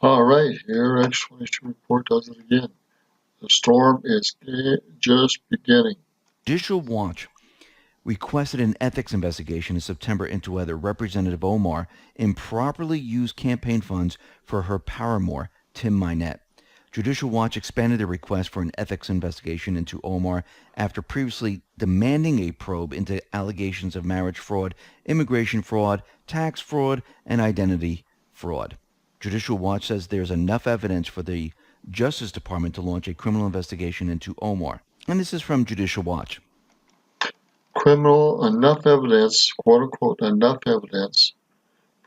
All right, here X22 Report does it again. The storm is just beginning. Judicial Watch requested an ethics investigation in September into whether Representative Omar improperly used campaign funds for her paramour, Tim Minette. Judicial Watch expanded the request for an ethics investigation into Omar after previously demanding a probe into allegations of marriage fraud, immigration fraud, tax fraud, and identity fraud. Judicial Watch says there's enough evidence for the Justice Department to launch a criminal investigation into Omar. And this is from Judicial Watch. Enough evidence, quote unquote, enough evidence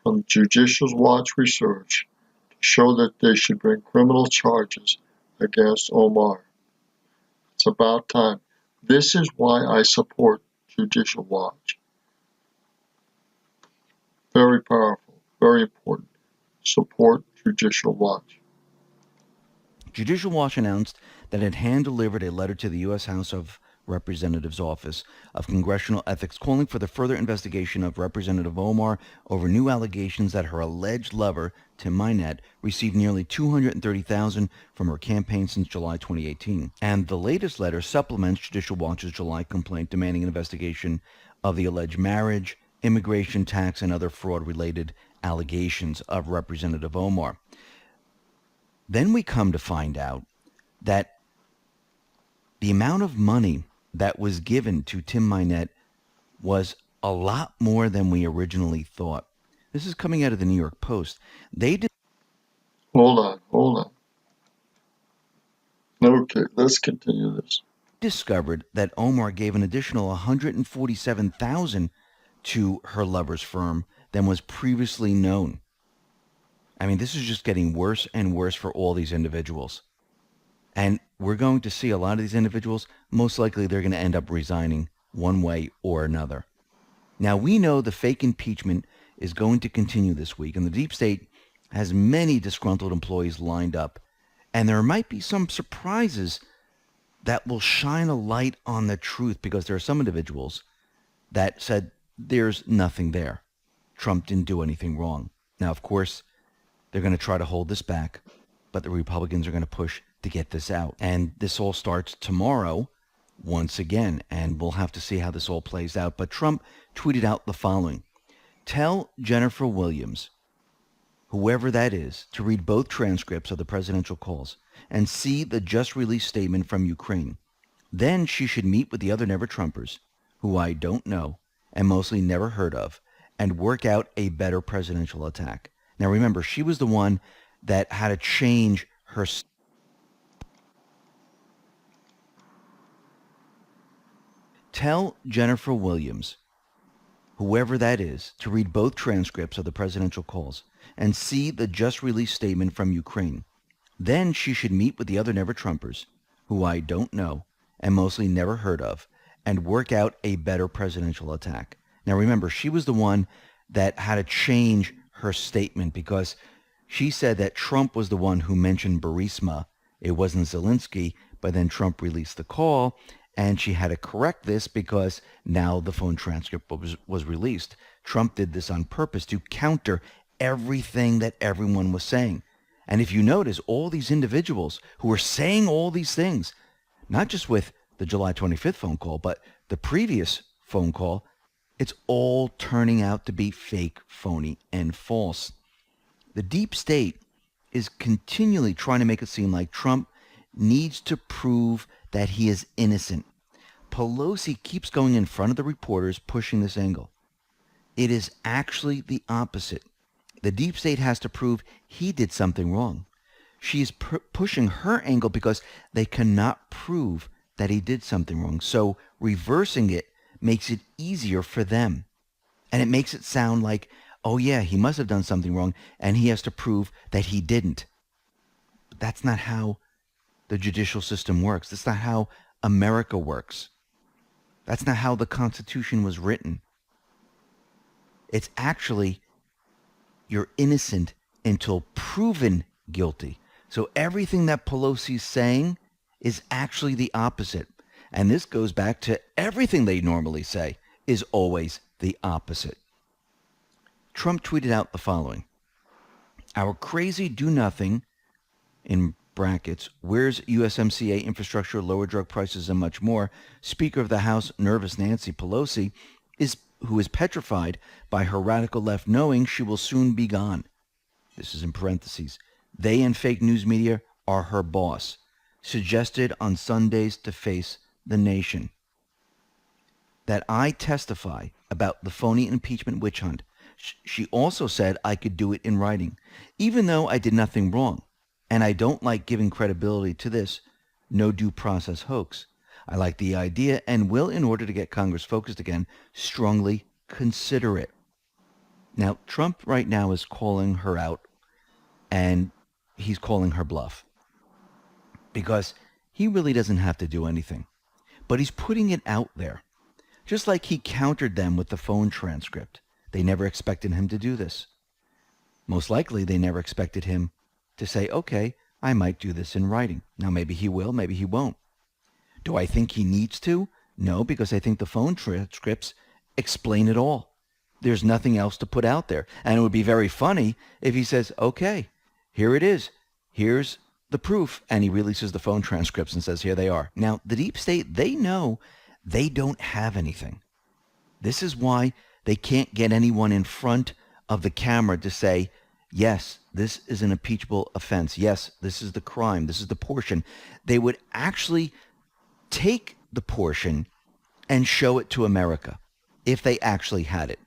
from Judicial Watch research to show that they should bring criminal charges against Omar. It's about time. This is why I support Judicial Watch. Very powerful, very important. Support Judicial Watch. Judicial Watch announced that it hand-delivered a letter to the U.S. House of Representatives Office of Congressional Ethics calling for the further investigation of Representative Omar over new allegations that her alleged lover, Tim Minette, received nearly $230,000 from her campaign since July 2018. And the latest letter supplements Judicial Watch's July complaint demanding an investigation of the alleged marriage, immigration, tax, and other fraud-related allegations of Representative Omar. Then we come to find out that the amount of money that was given to Tim Minette was a lot more than we originally thought. This is coming out of the New York Post. They Hold on. Okay, let's continue this. discovered that Omar gave an additional $147,000 to her lover's firm than was previously known. I mean, this is just getting worse and worse for all these individuals. And we're going to see a lot of these individuals, most likely they're going to end up resigning one way or another. Now, we know the fake impeachment is going to continue this week, and the deep state has many disgruntled employees lined up. And there might be some surprises that will shine a light on the truth, because there are some individuals that said there's nothing there. Trump didn't do anything wrong. Now, of course, they're going to try to hold this back, but the Republicans are going to push to get this out. And this all starts tomorrow once again, and we'll have to see how this all plays out. But Trump tweeted out the following: "Tell Jennifer Williams, whoever that is, to read both transcripts of the presidential calls and see the just released statement from Ukraine. Then she should meet with the other Never Trumpers, who I don't know and mostly never heard of, and work out a better presidential attack." Now remember, she was the one that had to change her. Tell Jennifer Williams, whoever that is, to read both transcripts of the presidential calls and see the just released statement from Ukraine. Then she should meet with the other Never Trumpers, who I don't know and mostly never heard of, and work out a better presidential attack. Now remember, she was the one that had to change her statement, because she said that Trump was the one who mentioned Burisma. It wasn't Zelensky, but then Trump released the call, and she had to correct this because now the phone transcript was released. Trump did this on purpose to counter everything that everyone was saying. And if you notice, all these individuals who were saying all these things, not just with the July 25th phone call, but the previous phone call, it's all turning out to be fake, phony, and false. The deep state is continually trying to make it seem like Trump needs to prove that he is innocent. Pelosi keeps going in front of the reporters pushing this angle. It is actually the opposite. The deep state has to prove he did something wrong. She is pushing her angle because they cannot prove that he did something wrong. So reversing it makes it easier for them. And it makes it sound like, oh yeah, he must have done something wrong and he has to prove that he didn't. But that's not how the judicial system works. That's not how America works. That's not how the Constitution was written. It's actually, you're innocent until proven guilty. So everything that Pelosi's saying is actually the opposite. And this goes back to everything they normally say is always the opposite. Trump tweeted out the following: Our crazy do-nothing, in brackets, where's USMCA infrastructure, lower drug prices, and much more, Speaker of the House, nervous Nancy Pelosi, who is petrified by her radical left knowing she will soon be gone. This is in parentheses. They and fake news media are her boss. Suggested on Sundays to face the nation. That I testify about the phony impeachment witch hunt. She also said I could do it in writing, even though I did nothing wrong. And I don't like giving credibility to this no due process hoax. I like the idea and will, in order to get Congress focused again, strongly consider it. Now, Trump right now is calling her out, and he's calling her bluff because he really doesn't have to do anything. But he's putting it out there, just like he countered them with the phone transcript. They never expected him to do this. Most likely, they never expected him to say, okay, I might do this in writing. Now, maybe he will, maybe he won't. Do I think he needs to? No, because I think the phone transcripts explain it all. There's nothing else to put out there. And it would be very funny if he says, okay, here it is. Here's the proof. And he releases the phone transcripts and says, here they are. Now, the deep state, they know they don't have anything. This is why they can't get anyone in front of the camera to say, yes, this is an impeachable offense. Yes, this is the crime. This is the portion. They would actually take the portion and show it to America if they actually had it.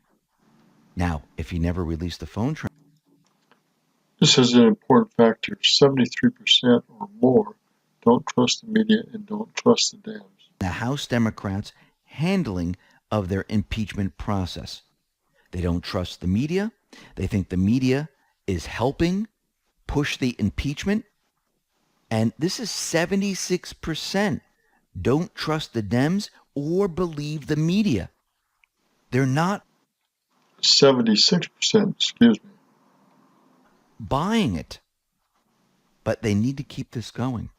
Now, if he never released the phone transcript, This is an important factor. 73% or more don't trust the media and don't trust the Dems. the House Democrats' handling of their impeachment process. They don't trust the media. They think the media is helping push the impeachment. And this is 76% don't trust the Dems or believe the media. They're not 76%, buying it. But they need to keep this going.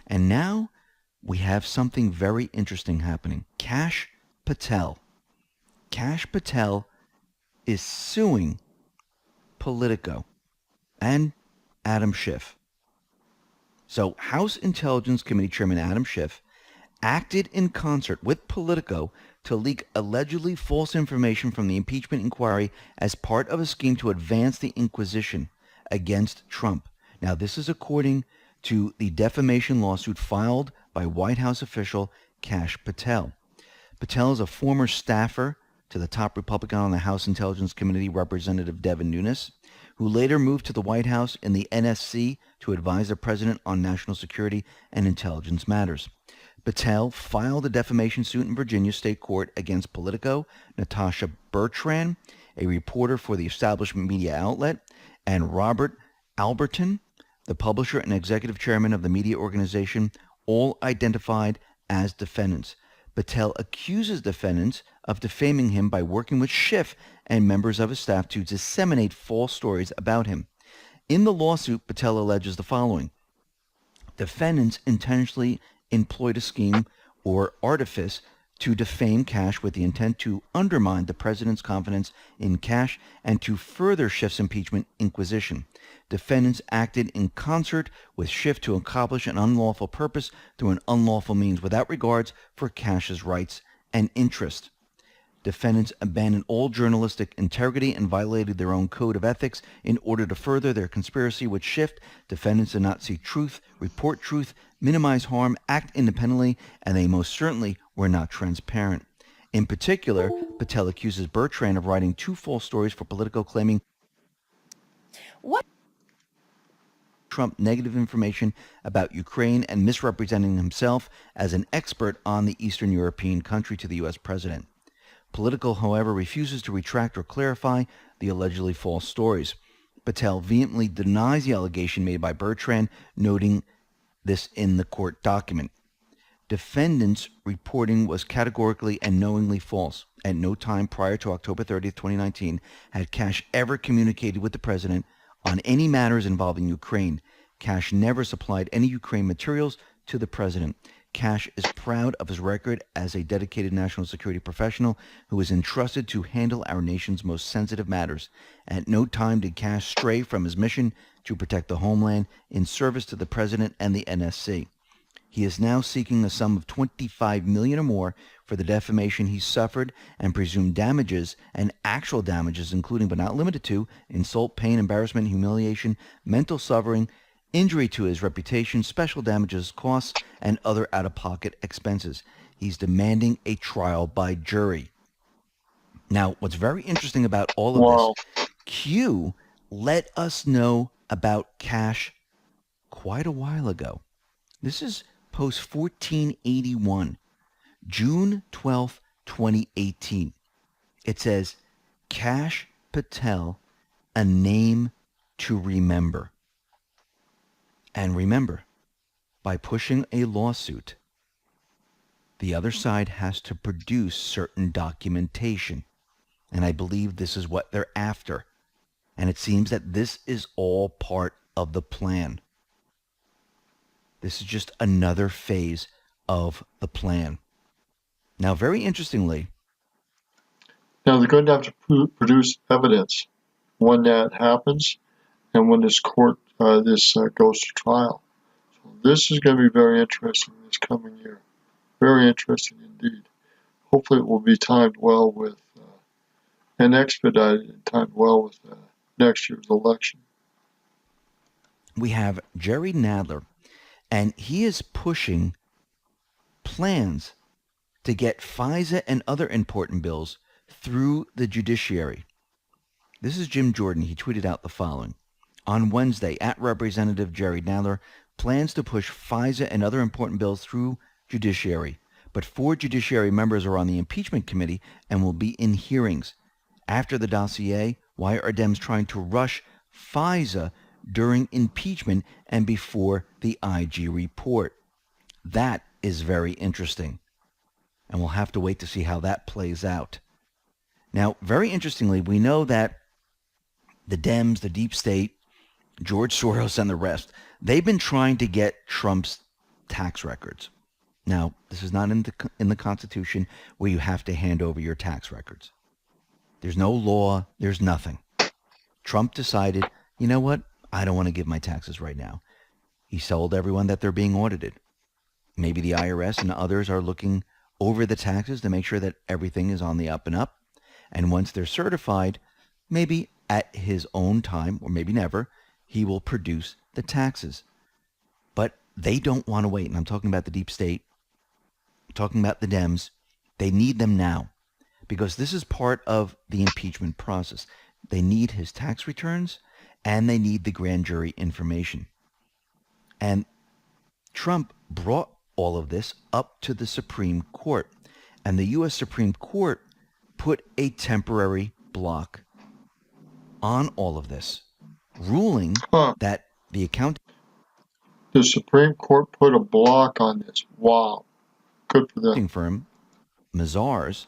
And now we have something very interesting happening. Kash Patel is suing Politico and Adam Schiff. So House Intelligence Committee Chairman Adam Schiff acted in concert with Politico to leak allegedly false information from the impeachment inquiry as part of a scheme to advance the inquisition against Trump. Now, this is according to the defamation lawsuit filed by White House official Kash Patel. Patel is a former staffer to the top Republican on the House Intelligence Committee, Representative Devin Nunes, who later moved to the White House in the NSC to advise the president on national security and intelligence matters. Patel filed a defamation suit in Virginia State Court against Politico, Natasha Bertrand, a reporter for the establishment media outlet, and Robert Alberton, the publisher and executive chairman of the media organization, all identified as defendants. Patel accuses defendants of defaming him by working with Schiff and members of his staff to disseminate false stories about him. In the lawsuit, Patel alleges the following. Defendants intentionally employed a scheme or artifice to defame Kash with the intent to undermine the president's confidence in Kash and to further Schiff's impeachment inquisition. Defendants acted in concert with Schiff to accomplish an unlawful purpose through an unlawful means without regards for Kash's rights and interest. Defendants abandoned all journalistic integrity and violated their own code of ethics in order to further their conspiracy with Schiff. Defendants did not seek truth, report truth, minimize harm, act independently, and they most certainly were not transparent. In particular, Patel accuses Bertrand of writing two false stories for Politico, claiming Trump negative information about Ukraine and misrepresenting himself as an expert on the Eastern European country to the U.S. president. Politico, however, refuses to retract or clarify the allegedly false stories. Patel vehemently denies the allegation made by Bertrand, noting this in the court document. Defendants' reporting was categorically and knowingly false. At no time prior to October 30th, 2019, had Kash ever communicated with the president on any matters involving Ukraine. Kash never supplied any Ukraine materials to the president. Cash is proud of his record as a dedicated national security professional who is entrusted to handle our nation's most sensitive matters. At no time did Cash stray from his mission to protect the homeland in service to the president and the NSC. He is now seeking a sum of $25 million or more for the defamation he suffered and presumed damages and actual damages, including but not limited to insult, pain, embarrassment, humiliation, mental suffering, injury to his reputation, special damages, costs, and other out-of-pocket expenses. He's demanding a trial by jury. Now, what's very interesting about all of this, Wow. Q let us know about Cash quite a while ago. This is post 1481, June 12th, 2018. It says, Cash Patel, a name to remember. And remember, by pushing a lawsuit, the other side has to produce certain documentation. And I believe this is what they're after. And it seems that this is all part of the plan. This is just another phase of the plan. Now, very interestingly, Now they're going to have to produce evidence when that happens and when this goes to trial. So this is going to be very interesting this coming year. Very interesting indeed. Hopefully it will be timed well with and expedited and timed well with next year's election. we have Jerry Nadler, and he is pushing plans to get FISA and other important bills through the judiciary. This is Jim Jordan. He tweeted out the following. On Wednesday, at Representative Jerry Nadler plans to push FISA and other important bills through judiciary. But 4 judiciary members are on the impeachment committee and will be in hearings. After the dossier, why are Dems trying to rush FISA during impeachment and before the IG report? That is very interesting. And we'll have to wait to see how that plays out. Now, very interestingly, we know that the Dems, the deep state, George Soros, and the rest, they've been trying to get Trump's tax records. Now, this is not in the Constitution where you have to hand over your tax records. There's no law. There's nothing. Trump decided, you know what? I don't want to give my taxes right now. He told everyone that they're being audited. Maybe the IRS and others are looking over the taxes to make sure that everything is on the up and up. And once they're certified, maybe at his own time, or maybe never, he will produce the taxes. But they don't want to wait. And I'm talking about the deep state, I'm talking about the Dems. They need them now because this is part of the impeachment process. They need his tax returns and they need the grand jury information. And Trump brought all of this up to the Supreme Court. And the U.S. Supreme Court put a temporary block on all of this, ruling that the The Supreme Court put a block on this. Wow. Good for them. accounting firm, Mazars,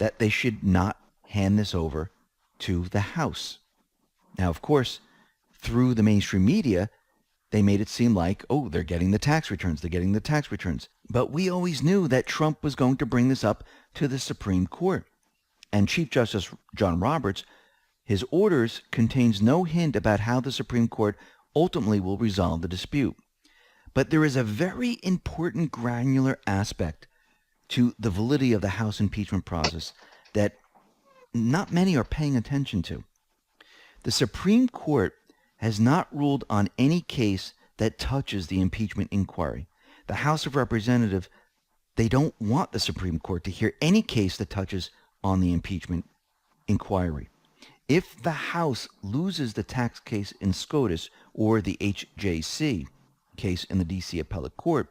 that they should not hand this over to the House. Now, of course, through the mainstream media, they made it seem like, oh, they're getting the tax returns. They're getting the tax returns. But we always knew that Trump was going to bring this up to the Supreme Court. And Chief Justice John Roberts, his orders contains no hint about how the Supreme Court ultimately will resolve the dispute. But there is a very important granular aspect to the validity of the House impeachment process that not many are paying attention to. The Supreme Court has not ruled on any case that touches the impeachment inquiry. The House of Representatives, they don't want the Supreme Court to hear any case that touches on the impeachment inquiry. If the House loses the tax case in SCOTUS or the HJC case in the D.C. Appellate Court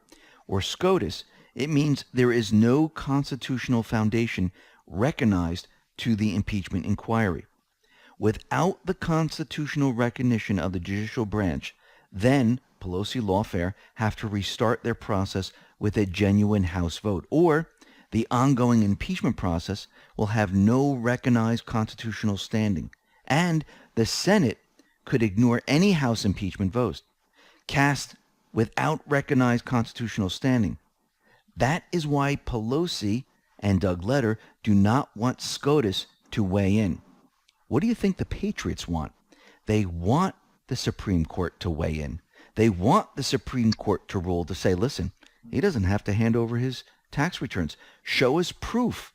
or SCOTUS, it means there is no constitutional foundation recognized to the impeachment inquiry. Without the constitutional recognition of the judicial branch, then Pelosi lawfare have to restart their process with a genuine House vote, or the ongoing impeachment process will have no recognized constitutional standing, and the Senate could ignore any House impeachment votes cast without recognized constitutional standing. That is why Pelosi and Doug Letter do not want SCOTUS to weigh in. What do you think the Patriots want? They want the Supreme Court to weigh in. They want the Supreme Court to rule, to say, listen, he doesn't have to hand over his tax returns. Show us proof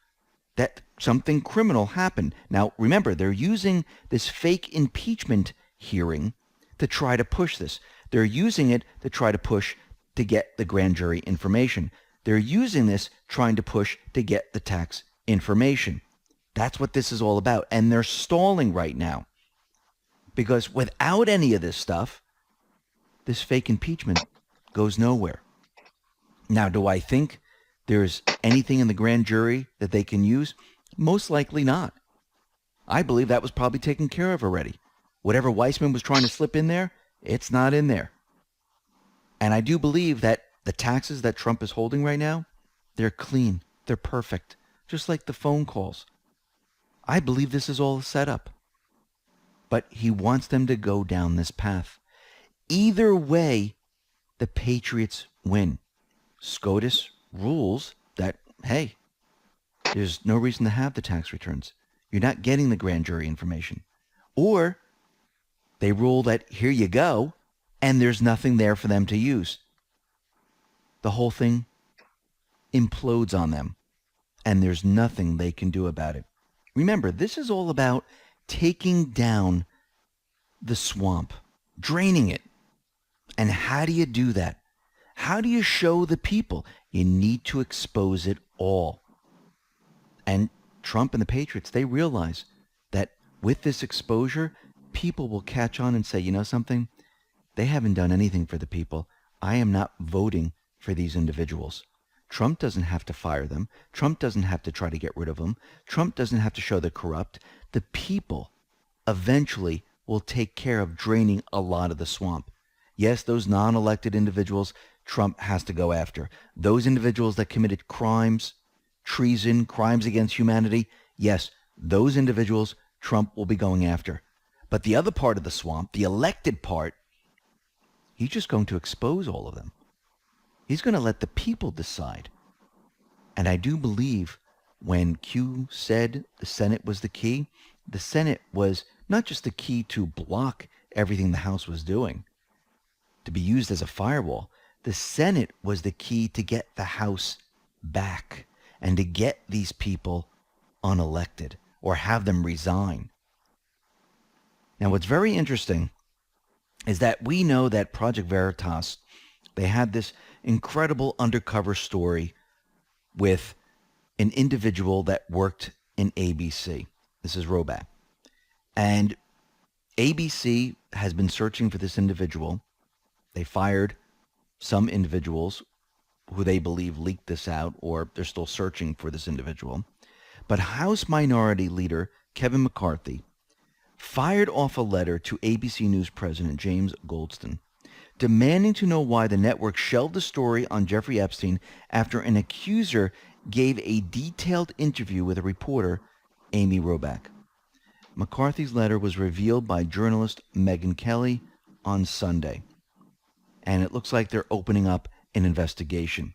that something criminal happened. Now, remember, they're using this fake impeachment hearing to try to push this. They're using it to try to push to get the grand jury information. They're using this trying to push to get the tax information. That's what this is all about. And they're stalling right now. Because without any of this stuff, this fake impeachment goes nowhere. Now, do I think there's anything in the grand jury that they can use? Most likely not. I believe that was probably taken care of already. Whatever Weissman was trying to slip in there, it's not in there. And I do believe that the taxes that Trump is holding right now, they're clean. They're perfect. Just like the phone calls. I believe this is all a setup. But he wants them to go down this path. Either way, the Patriots win. SCOTUS rules that, hey, there's no reason to have the tax returns. You're not getting the grand jury information. Or they rule that here you go, and there's nothing there for them to use. The whole thing implodes on them, and there's nothing they can do about it. Remember, this is all about taking down the swamp, draining it. And how do you do that? How do you show the people? You need to expose it all. And Trump and the Patriots, they realize that with this exposure, people will catch on and say, you know something? They haven't done anything for the people. I am not voting for these individuals. Trump doesn't have to fire them. Trump doesn't have to try to get rid of them. Trump doesn't have to show they're corrupt. The people eventually will take care of draining a lot of the swamp. Yes, those non-elected individuals, Trump has to go after. Those individuals that committed crimes, treason, crimes against humanity, yes, those individuals Trump will be going after. But the other part of the swamp, the elected part, he's just going to expose all of them. He's going to let the people decide. And I do believe when Q said the Senate was the key, the Senate was not just the key to block everything the House was doing, to be used as a firewall. The Senate was the key to get the House back and to get these people unelected or have them resign. Now, what's very interesting is that we know that Project Veritas, they had this incredible undercover story with an individual that worked in ABC. This is Roback. And ABC has been searching for this individual. They fired some individuals who they believe leaked this out, or they're still searching for this individual. But House Minority Leader Kevin McCarthy fired off a letter to ABC News President James Goldston, demanding to know why the network shelved the story on Jeffrey Epstein after an accuser gave a detailed interview with a reporter, Amy Roback. McCarthy's letter was revealed by journalist Megyn Kelly on Sunday, and it looks like they're opening up an investigation.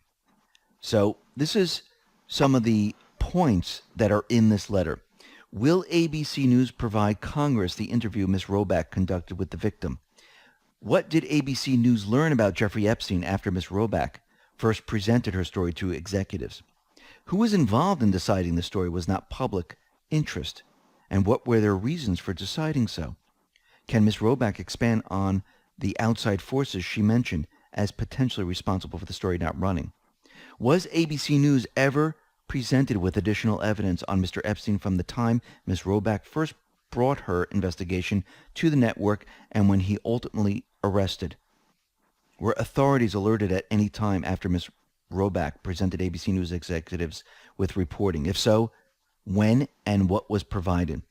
So this is some of the points that are in this letter. Will ABC News provide Congress the interview Ms. Roback conducted with the victim? What did ABC News learn about Jeffrey Epstein after Ms. Roback first presented her story to executives? Who was involved in deciding the story was not public interest? And what were their reasons for deciding so? Can Ms. Roback expand on the outside forces she mentioned as potentially responsible for the story not running? Was ABC News ever presented with additional evidence on Mr. Epstein from the time Ms. Roback first brought her investigation to the network and when he ultimately arrested? Were authorities alerted at any time after Ms. Roback presented ABC News executives with reporting? If so, when and what was provided?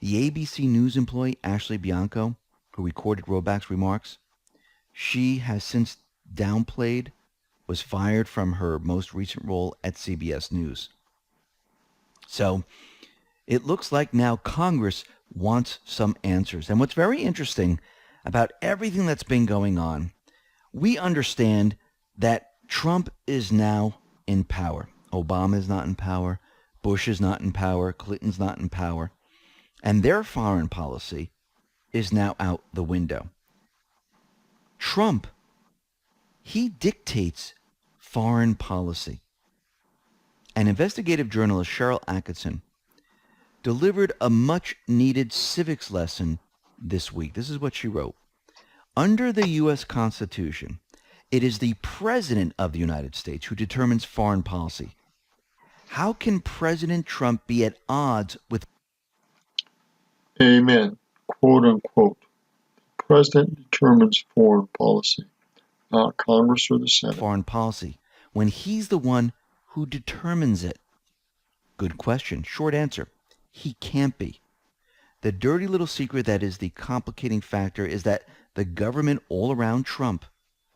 The ABC News employee Ashley Bianco, who recorded Roback's remarks, she has since downplayed, was fired from her most recent role at CBS News. So it looks like now Congress wants some answers. And what's very interesting about everything that's been going on, we understand that Trump is now in power. Obama is not in power. Bush is not in power. Clinton's not in power. And their foreign policy is now out the window. Trump, he dictates foreign policy. And investigative journalist Cheryl Atkinson delivered a much-needed civics lesson this week. This is what she wrote. Under the U.S. Constitution, it is the President of the United States who determines foreign policy. How can President Trump be at odds with Amen. Quote unquote. The President determines foreign policy, not Congress or the Senate. foreign policy when he's the one who determines it? Good question. Short answer. He can't be. The dirty little secret that is the complicating factor is that the government all around Trump,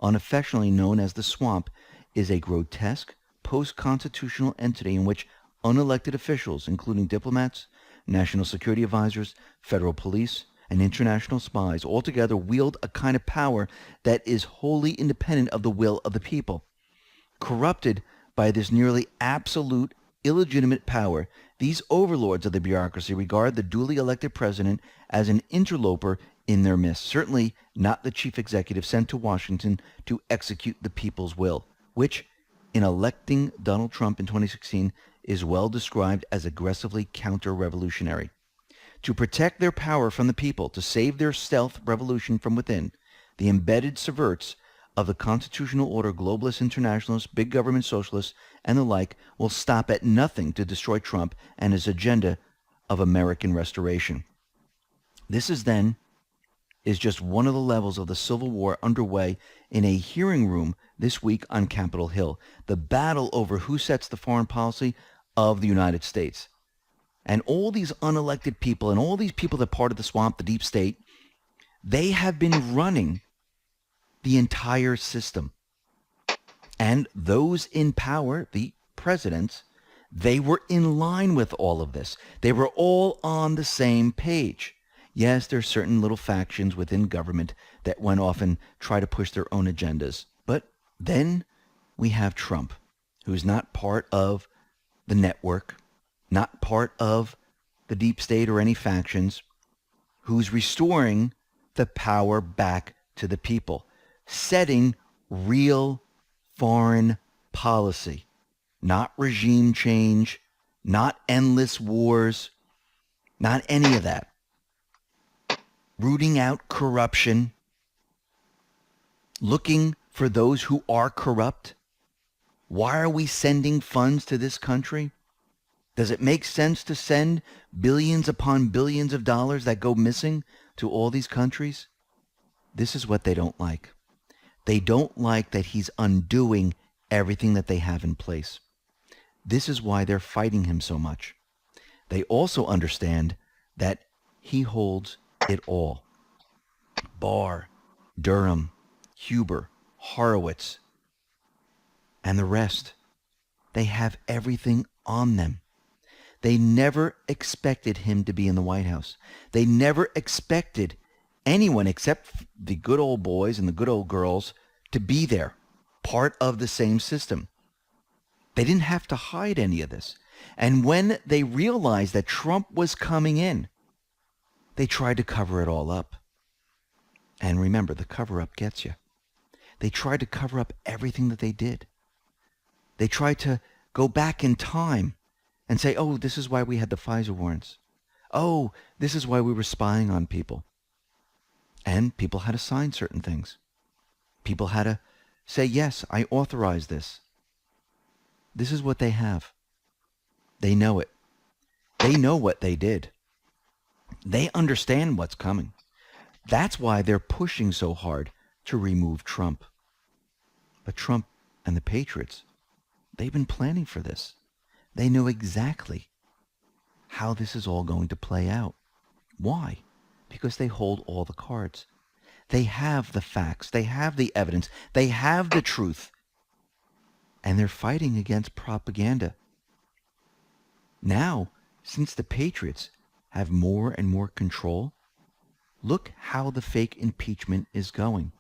unaffectionately known as the swamp, is a grotesque post-constitutional entity in which unelected officials, including diplomats, national security advisors, federal police, and international spies, altogether wield a kind of power that is wholly independent of the will of the people. Corrupted by this nearly absolute illegitimate power, these overlords of the bureaucracy regard the duly elected president as an interloper in their midst, certainly not the chief executive sent to Washington to execute the people's will, which, in electing Donald Trump in 2016, is well described as aggressively counter-revolutionary. To protect their power from the people, to save their stealth revolution from within, the embedded subverts of the constitutional order, globalists, internationalists, big government socialists, and the like, will stop at nothing to destroy Trump and his agenda of American restoration. This is just one of the levels of the civil war underway in a hearing room this week on Capitol Hill, the battle over who sets the foreign policy of the United States. And all these unelected people and all these people that are part of the swamp, the deep state, they have been running the entire system. And those in power, the presidents, they were in line with all of this. They were all on the same page. Yes, there are certain little factions within government that went off and try to push their own agendas. But then we have Trump, who's not part of the network, not part of the deep state or any factions, who's restoring the power back to the people, setting real foreign policy, not regime change, not endless wars, not any of that. Rooting out corruption, looking for those who are corrupt. Why are we sending funds to this country? Does it make sense to send billions upon billions of dollars that go missing to all these countries? This is what they don't like. They don't like that he's undoing everything that they have in place. This is why they're fighting him so much. They also understand that he holds it all. Barr, Durham, Huber, Horowitz, and the rest. They have everything on them. They never expected him to be in the White House. They never expected anyone except the good old boys and the good old girls to be there, part of the same system. They didn't have to hide any of this. And when they realized that Trump was coming in, they tried to cover it all up. And remember, the cover-up gets you. They tried to cover up everything that they did. They tried to go back in time and say, oh, this is why we had the FISA warrants. Oh, this is why we were spying on people. And people had to sign certain things. People had to say, yes, I authorize this. This is what they have. They know it. They know what they did. They understand what's coming. That's why they're pushing so hard to remove Trump. But Trump and the Patriots, they've been planning for this. They know exactly how this is all going to play out. Why? Because they hold all the cards. They have the facts. They have the evidence. They have the truth. And they're fighting against propaganda. Now, since the Patriots have more and more control, look how the fake impeachment is going.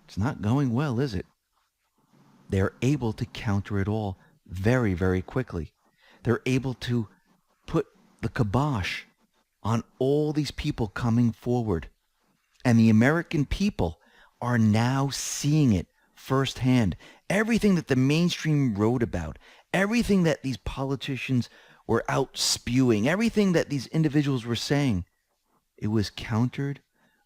It's not going well, is it? they're able to counter it all very, very quickly. They're able to put the kibosh on all these people coming forward. And the American people are now seeing it firsthand. Everything that the mainstream wrote about, everything that these politicians were out spewing, everything that these individuals were saying, it was countered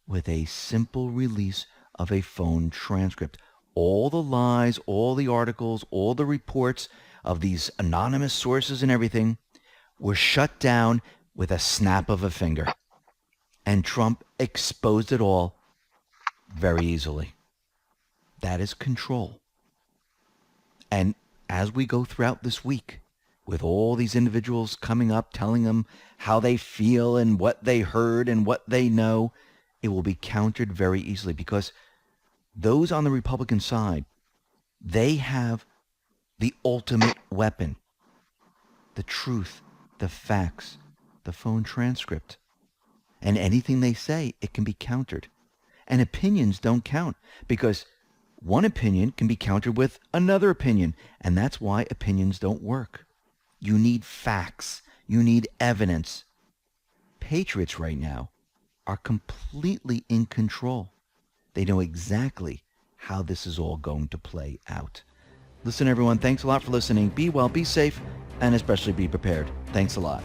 with a simple release of a phone transcript. All the lies, all the articles, all the reports of these anonymous sources and everything were shut down with a snap of a finger. And Trump exposed it all very easily. That is control. And as we go throughout this week, with all these individuals coming up, telling them how they feel and what they heard and what they know, it will be countered very easily because those on the Republican side, they have the ultimate weapon, the truth, the facts, the phone transcript. And anything they say, it can be countered. And opinions don't count because one opinion can be countered with another opinion. And that's why opinions don't work. You need facts. You need evidence. Patriots right now are completely in control. They know exactly how this is all going to play out. Listen, everyone, thanks a lot for listening. Be well, be safe, and especially be prepared. Thanks a lot.